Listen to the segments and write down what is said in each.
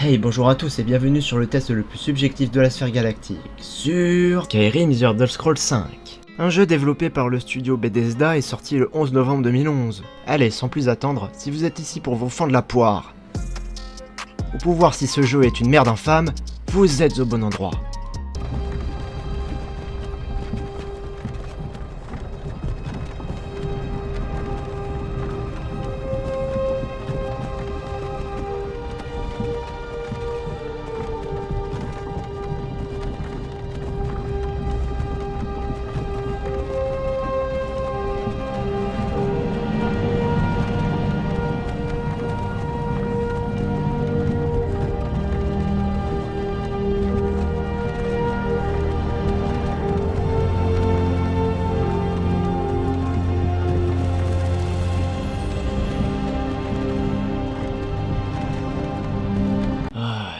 Hey, bonjour à tous et bienvenue sur le test le plus subjectif de la sphère galactique, sur Skyrim The Elder Scrolls V. Un jeu développé par le studio Bethesda est sorti le 11 novembre 2011. Allez, sans plus attendre, si vous êtes ici pour vous fendre la poire, ou pour voir si ce jeu est une merde infâme, vous êtes au bon endroit.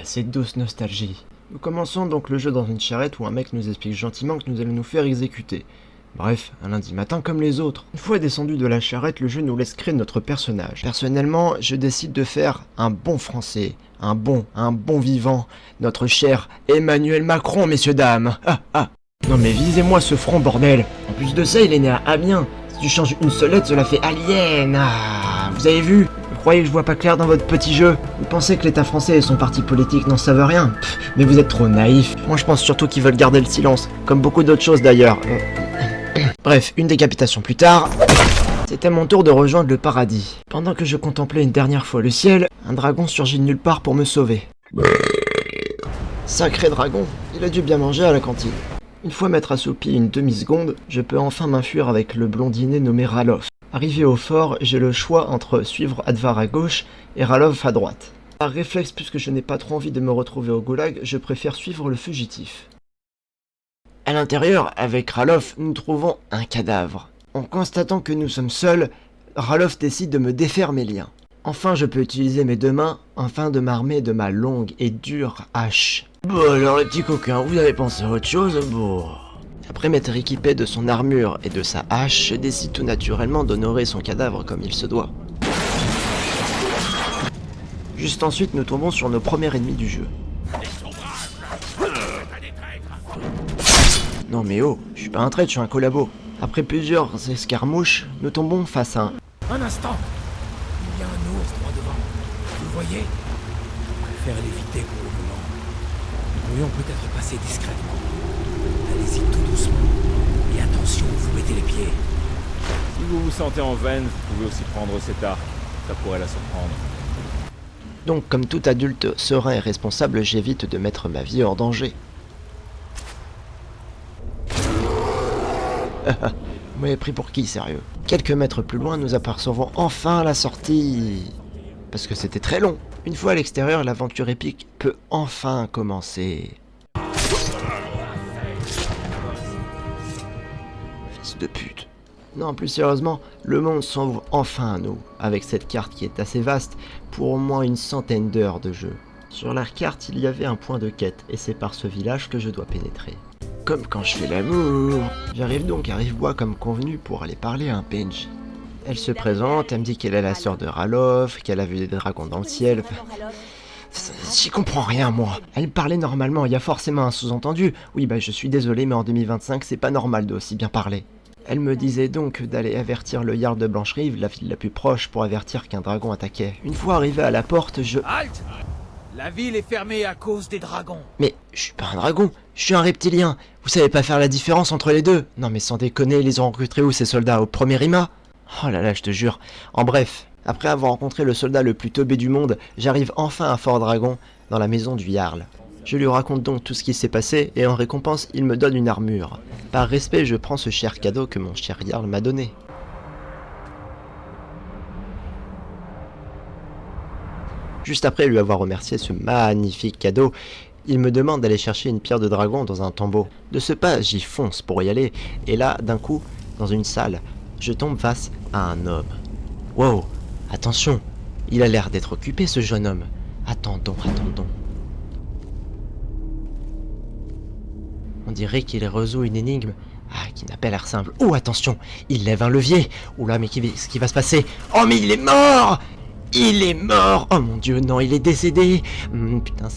Cette douce nostalgie. Nous commençons donc le jeu dans une charrette où un mec nous explique gentiment que nous allons nous faire exécuter. Bref, un lundi matin comme les autres. Une fois descendu de la charrette, le jeu nous laisse créer notre personnage. Personnellement, je décide de faire un bon français, un bon vivant, notre cher Emmanuel Macron, messieurs dames. Non mais visez-moi ce front, bordel. En plus de ça, il est né à Amiens. Si tu changes une seule lettre, cela fait Alien. Vous avez vu? Vous croyez que je vois pas clair dans votre petit jeu? Vous pensez que l'État français et son parti politique n'en savent rien? Mais vous êtes trop naïf. Moi je pense surtout qu'ils veulent garder le silence, comme beaucoup d'autres choses d'ailleurs. Bref, une décapitation plus tard, c'était mon tour de rejoindre le paradis. Pendant que je contemplais une dernière fois le ciel, un dragon surgit de nulle part pour me sauver. Sacré dragon, il a dû bien manger à la cantine. Une fois m'être assoupi une demi-seconde, je peux enfin m'enfuir avec le blondinet nommé Ralof. Arrivé au fort, j'ai le choix entre suivre Advar à gauche et Ralof à droite. Par réflexe, puisque je n'ai pas trop envie de me retrouver au goulag, je préfère suivre le fugitif. À l'intérieur, avec Ralof, nous trouvons un cadavre. En constatant que nous sommes seuls, Ralof décide de me défaire mes liens. Enfin, je peux utiliser mes deux mains afin de m'armer de ma longue et dure hache. Bon alors les petits coquins, vous avez pensé à autre chose? Bon... Après m'être équipé de son armure et de sa hache, je décide tout naturellement d'honorer son cadavre comme il se doit. Juste ensuite, nous tombons sur nos premiers ennemis du jeu. Non mais oh, je suis pas un traître, je suis un collabo. Après plusieurs escarmouches, nous tombons face à Un instant! Il y a un ours droit devant. Vous le voyez? Je préfère l'éviter pour le moment. Nous pourrions peut-être passer discrètement. Allez-y tout doucement. Et attention, vous mettez les pieds. Si vous vous sentez en veine, vous pouvez aussi prendre cet arc. Ça pourrait la surprendre. Donc, comme tout adulte serein et responsable, j'évite de mettre ma vie hors danger. Vous m'avez pris pour qui, sérieux? Quelques mètres plus loin, nous apercevons enfin la sortie. Parce que c'était très long. Une fois à l'extérieur, l'aventure épique peut enfin commencer. Fils de pute. Non, plus sérieusement, le monde s'ouvre enfin à nous, avec cette carte qui est assez vaste, pour au moins une centaine d'heures de jeu. Sur la carte, il y avait un point de quête, et c'est par ce village que je dois pénétrer. Comme quand je fais l'amour. J'arrive donc à Rivebois comme convenu pour aller parler à un PNJ. Elle se présente, elle me dit qu'elle est la sœur de Ralof, qu'elle a vu des dragons dans le ciel. J'y comprends rien, moi. Elle parlait normalement, il y a forcément un sous-entendu. Oui, bah je suis désolé, mais en 2025, c'est pas normal de aussi bien parler. Elle me disait donc d'aller avertir le Jarl de Blancherive, la ville la plus proche, pour avertir qu'un dragon attaquait. Une fois arrivé à la porte, Halte! La ville est fermée à cause des dragons. Mais je suis pas un dragon, je suis un reptilien. Vous savez pas faire la différence entre les deux? Non mais sans déconner, ils ont recruté où ces soldats? Au premier Rima? Oh là là, je te jure. En bref, après avoir rencontré le soldat le plus teubé du monde, j'arrive enfin à Fort Dragon, dans la maison du Jarl. Je lui raconte donc tout ce qui s'est passé, et en récompense, il me donne une armure. Par respect, je prends ce cher cadeau que mon cher Jarl m'a donné. Juste après lui avoir remercié ce magnifique cadeau, il me demande d'aller chercher une pierre de dragon dans un tombeau. De ce pas, j'y fonce pour y aller, et là, d'un coup, dans une salle, je tombe face à un homme. Wow, attention, il a l'air d'être occupé ce jeune homme. Attendons. On dirait qu'il résout une énigme. Qui n'a pas l'air simple. Oh, attention, il lève un levier. Oula, mais qu'est-ce qui va se passer? Oh, mais il est mort! Il est mort! Oh mon dieu, non, il est décédé! Putain,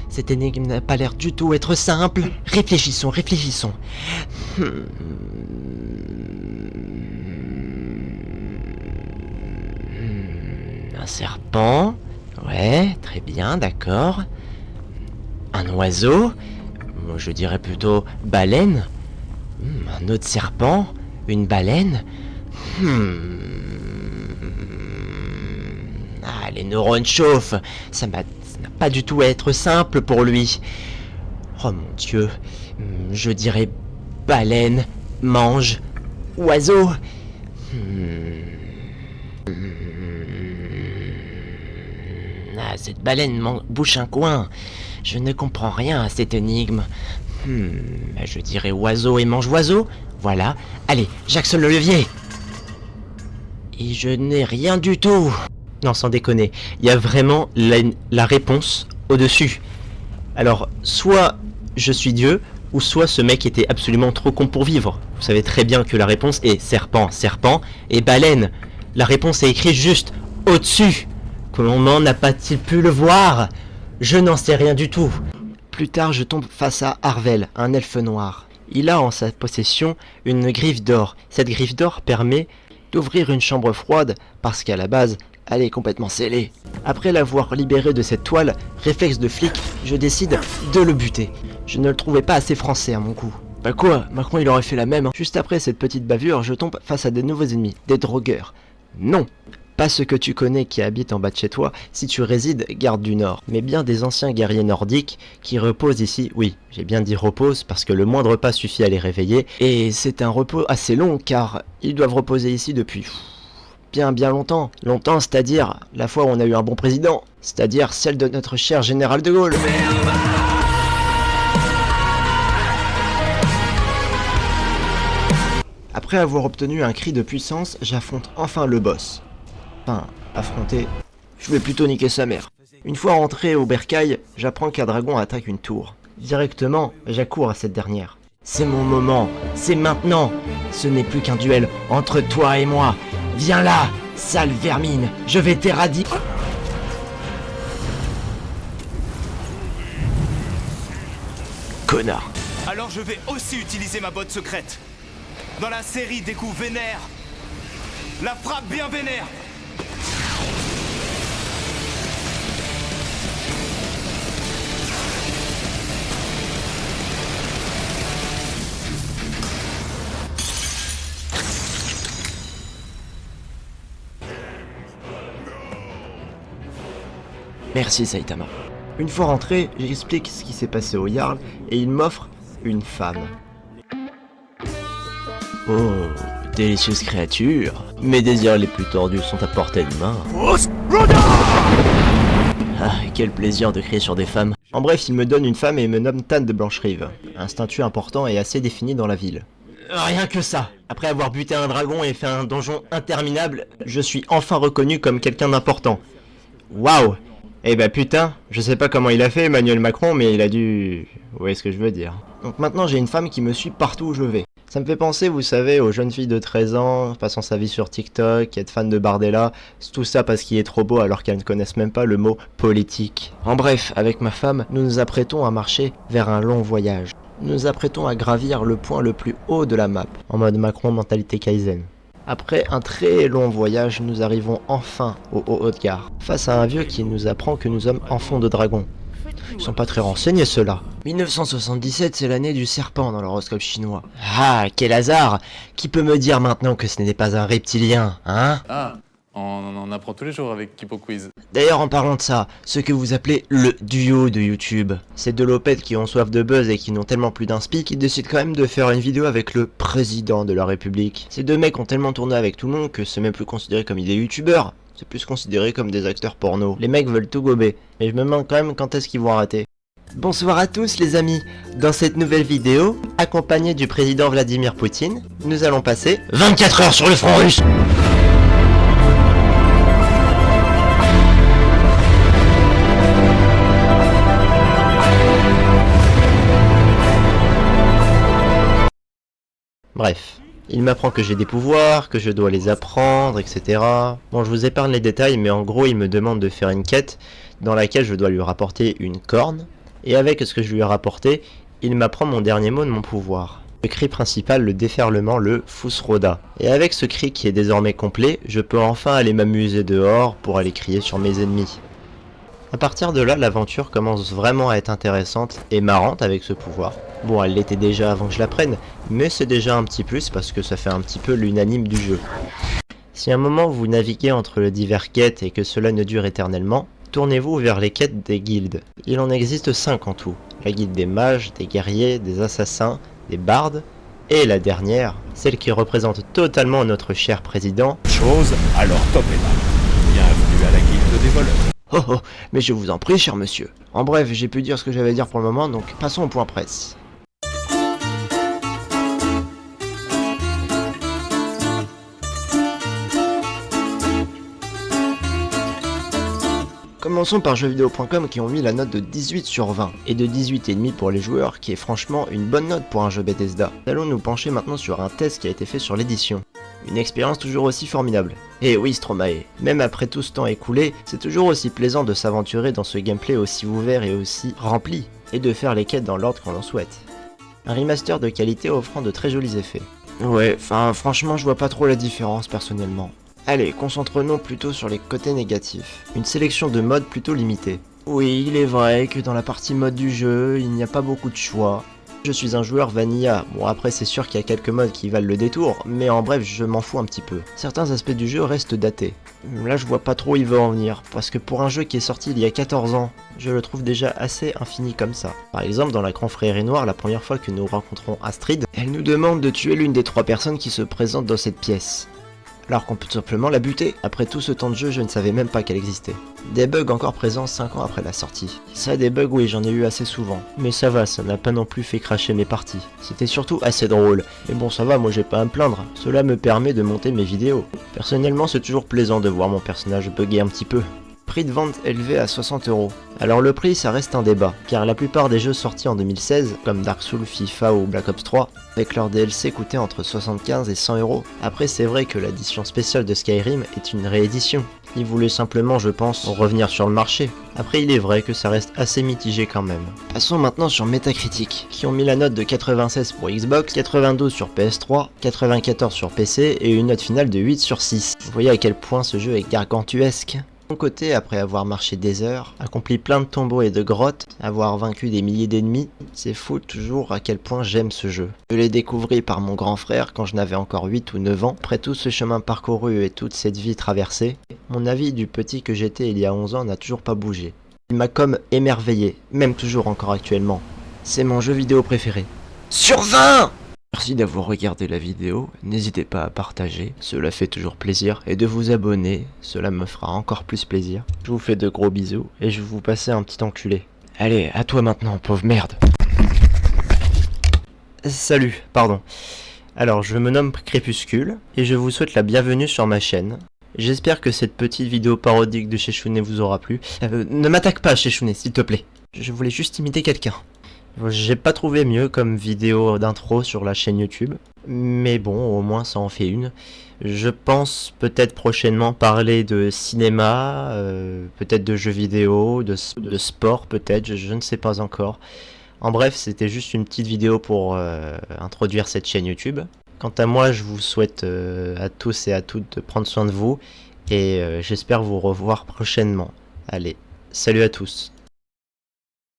cette énigme n'a pas l'air du tout être simple. Réfléchissons. Un serpent. Ouais, très bien, d'accord. Un oiseau. Moi, je dirais plutôt baleine. Un autre serpent. Une baleine. Ah, les neurones chauffent. Ça n'a pas du tout à être simple pour lui. Oh mon dieu. Je dirais baleine, mange, oiseau. Ah, cette baleine bouche un coin. Je ne comprends rien à cette énigme. Je dirais oiseau et mange oiseau. Voilà. Allez, j'actionne le levier. Et je n'ai rien du tout. Non, sans déconner. Il y a vraiment la réponse au-dessus. Alors, soit je suis Dieu, ou soit ce mec était absolument trop con pour vivre. Vous savez très bien que la réponse est serpent, et baleine. La réponse est écrite juste au-dessus. Comment n'a pas-il pu le voir? Je n'en sais rien du tout. Plus tard, je tombe face à Arvel, un elfe noir. Il a en sa possession une griffe d'or. Cette griffe d'or permet d'ouvrir une chambre froide parce qu'à la base, elle est complètement scellée. Après l'avoir libéré de cette toile, réflexe de flic, je décide de le buter. Je ne le trouvais pas assez français à mon goût. Bah quoi, Macron il aurait fait la même. Juste après cette petite bavure, je tombe face à des nouveaux ennemis, des drogueurs. Non, pas ceux que tu connais qui habitent en bas de chez toi si tu résides garde du Nord, mais bien des anciens guerriers nordiques qui reposent ici. Oui, j'ai bien dit repose parce que le moindre pas suffit à les réveiller, et c'est un repos assez long car ils doivent reposer ici depuis bien longtemps. Longtemps, c'est-à-dire la fois où on a eu un bon président, c'est-à-dire celle de notre cher général de Gaulle. Après avoir obtenu un cri de puissance, j'affronte enfin le boss. Enfin, affronter, je vais plutôt niquer sa mère. Une fois rentré au bercail, j'apprends qu'un dragon attaque une tour. Directement, j'accours à cette dernière. C'est mon moment, c'est maintenant. Ce n'est plus qu'un duel entre toi et moi. Viens là, sale vermine, je vais t'éradiquer. Connard. Alors je vais aussi utiliser ma botte secrète. Dans la série des coups vénères. La frappe bien vénère. Merci Saitama. Une fois rentré, j'explique ce qui s'est passé au Jarl et il m'offre une femme. Oh, délicieuse créature. Mes désirs les plus tordus sont à portée de main. Ah, quel plaisir de crier sur des femmes. En bref, il me donne une femme et me nomme Tan de Blancherive, un statut important et assez défini dans la ville. Rien que ça. Après avoir buté un dragon et fait un donjon interminable, je suis enfin reconnu comme quelqu'un d'important. Waouh. Eh bah putain, je sais pas comment il a fait Emmanuel Macron, mais il a dû... Vous voyez ce que je veux dire. Donc maintenant j'ai une femme qui me suit partout où je vais. Ça me fait penser, vous savez, aux jeunes filles de 13 ans, passant sa vie sur TikTok, qui est fan de Bardella, tout ça parce qu'il est trop beau alors qu'elles ne connaissent même pas le mot politique. En bref, avec ma femme, nous nous apprêtons à marcher vers un long voyage. Nous nous apprêtons à gravir le point le plus haut de la map, en mode Macron mentalité Kaizen. Après un très long voyage, nous arrivons enfin au Haut-Haut-de-Gare, face à un vieux qui nous apprend que nous sommes enfants de dragon. Ils sont pas très renseignés ceux-là. 1977, c'est l'année du serpent dans l'horoscope chinois. Ah, quel hasard! Qui peut me dire maintenant que ce n'était pas un reptilien, hein? Ah, on en apprend tous les jours avec Kipo Quiz. D'ailleurs, en parlant de ça, ce que vous appelez le duo de YouTube, c'est deux lopettes qui ont soif de buzz et qui n'ont tellement plus d'inspi qui décident quand même de faire une vidéo avec le président de la République. Ces deux mecs ont tellement tourné avec tout le monde que c'est même plus considéré comme des youtubeurs. C'est plus considéré comme des acteurs porno. Les mecs veulent tout gober, mais je me demande quand même quand est-ce qu'ils vont arrêter. Bonsoir à tous les amis. Dans cette nouvelle vidéo, accompagné du président Vladimir Poutine, nous allons passer 24 heures sur le front russe. Bref, Il m'apprend que j'ai des pouvoirs, que je dois les apprendre, etc. Bon, je vous épargne les détails, mais en gros, il me demande de faire une quête dans laquelle je dois lui rapporter une corne. Et avec ce que je lui ai rapporté, il m'apprend mon dernier mot de mon pouvoir. Le cri principal, le déferlement, le Fusroda. Et avec ce cri qui est désormais complet, je peux enfin aller m'amuser dehors pour aller crier sur mes ennemis. À partir de là, l'aventure commence vraiment à être intéressante et marrante avec ce pouvoir. Bon, elle l'était déjà avant que je l'apprenne, mais c'est déjà un petit plus parce que ça fait un petit peu l'unanime du jeu. Si à un moment vous naviguez entre les divers quêtes et que cela ne dure éternellement, tournez-vous vers les quêtes des guildes. Il en existe 5 en tout. La guilde des mages, des guerriers, des assassins, des bardes, et la dernière, celle qui représente totalement notre cher président. Chose, alors top et là. Bienvenue à la guilde des voleurs. Oh oh, mais je vous en prie, cher monsieur. En bref, j'ai pu dire ce que j'avais à dire pour le moment, donc passons au point presse. Commençons par jeuxvideo.com qui ont mis la note de 18 sur 20 et de 18,5 pour les joueurs, qui est franchement une bonne note pour un jeu Bethesda. Allons nous pencher maintenant sur un test qui a été fait sur l'édition. Une expérience toujours aussi formidable. Et oui Stromae, même après tout ce temps écoulé, c'est toujours aussi plaisant de s'aventurer dans ce gameplay aussi ouvert et aussi rempli, et de faire les quêtes dans l'ordre qu'on l'on souhaite. Un remaster de qualité offrant de très jolis effets. Ouais, enfin franchement je vois pas trop la différence personnellement. Allez, concentrons-nous plutôt sur les côtés négatifs. Une sélection de modes plutôt limitée. Oui, il est vrai que dans la partie mode du jeu, il n'y a pas beaucoup de choix. Je suis un joueur vanilla, bon après c'est sûr qu'il y a quelques modes qui valent le détour, mais en bref je m'en fous un petit peu. Certains aspects du jeu restent datés. Là je vois pas trop où il veut en venir, parce que pour un jeu qui est sorti il y a 14 ans, je le trouve déjà assez infini comme ça. Par exemple dans la confrérie noire, la première fois que nous rencontrons Astrid, elle nous demande de tuer l'une des 3 personnes qui se présentent dans cette pièce. Alors qu'on peut tout simplement la buter. Après tout ce temps de jeu, je ne savais même pas qu'elle existait. Des bugs encore présents 5 ans après la sortie. Ça, des bugs, oui, j'en ai eu assez souvent. Mais ça va, ça n'a pas non plus fait cracher mes parties. C'était surtout assez drôle. Mais bon, ça va, moi j'ai pas à me plaindre. Cela me permet de monter mes vidéos. Personnellement, c'est toujours plaisant de voir mon personnage bugger un petit peu. Prix de vente élevé à 60 €. Alors le prix ça reste un débat, car la plupart des jeux sortis en 2016, comme Dark Souls, FIFA ou Black Ops 3, avec leur DLC coûtaient entre 75 et 100 €. Après c'est vrai que l'édition spéciale de Skyrim est une réédition. Ils voulaient simplement, je pense, revenir sur le marché. Après il est vrai que ça reste assez mitigé quand même. Passons maintenant sur Metacritic, qui ont mis la note de 96 pour Xbox, 92 sur PS3, 94 sur PC et une note finale de 8 sur 6. Vous voyez à quel point ce jeu est gargantuesque. De mon côté, après avoir marché des heures, accompli plein de tombeaux et de grottes, avoir vaincu des milliers d'ennemis, c'est fou toujours à quel point j'aime ce jeu. Je l'ai découvert par mon grand frère quand je n'avais encore 8 ou 9 ans. Après tout ce chemin parcouru et toute cette vie traversée, mon avis du petit que j'étais il y a 11 ans n'a toujours pas bougé. Il m'a comme émerveillé, même toujours encore actuellement. C'est mon jeu vidéo préféré. Sur 20 ! Merci d'avoir regardé la vidéo, n'hésitez pas à partager, cela fait toujours plaisir, et de vous abonner, cela me fera encore plus plaisir. Je vous fais de gros bisous, et je vais vous passer un petit enculé. Allez, à toi maintenant, pauvre merde. Salut, pardon. Alors, je me nomme Crépuscule, et je vous souhaite la bienvenue sur ma chaîne. J'espère que cette petite vidéo parodique de Chechounet vous aura plu. Ne m'attaque pas, Chechounet, s'il te plaît. Je voulais juste imiter quelqu'un. J'ai pas trouvé mieux comme vidéo d'intro sur la chaîne YouTube, mais bon, au moins ça en fait une. Je pense peut-être prochainement parler de cinéma, peut-être de jeux vidéo, de sport peut-être, je ne sais pas encore. En bref, c'était juste une petite vidéo pour introduire cette chaîne YouTube. Quant à moi, je vous souhaite à tous et à toutes de prendre soin de vous, et j'espère vous revoir prochainement. Allez, salut à tous.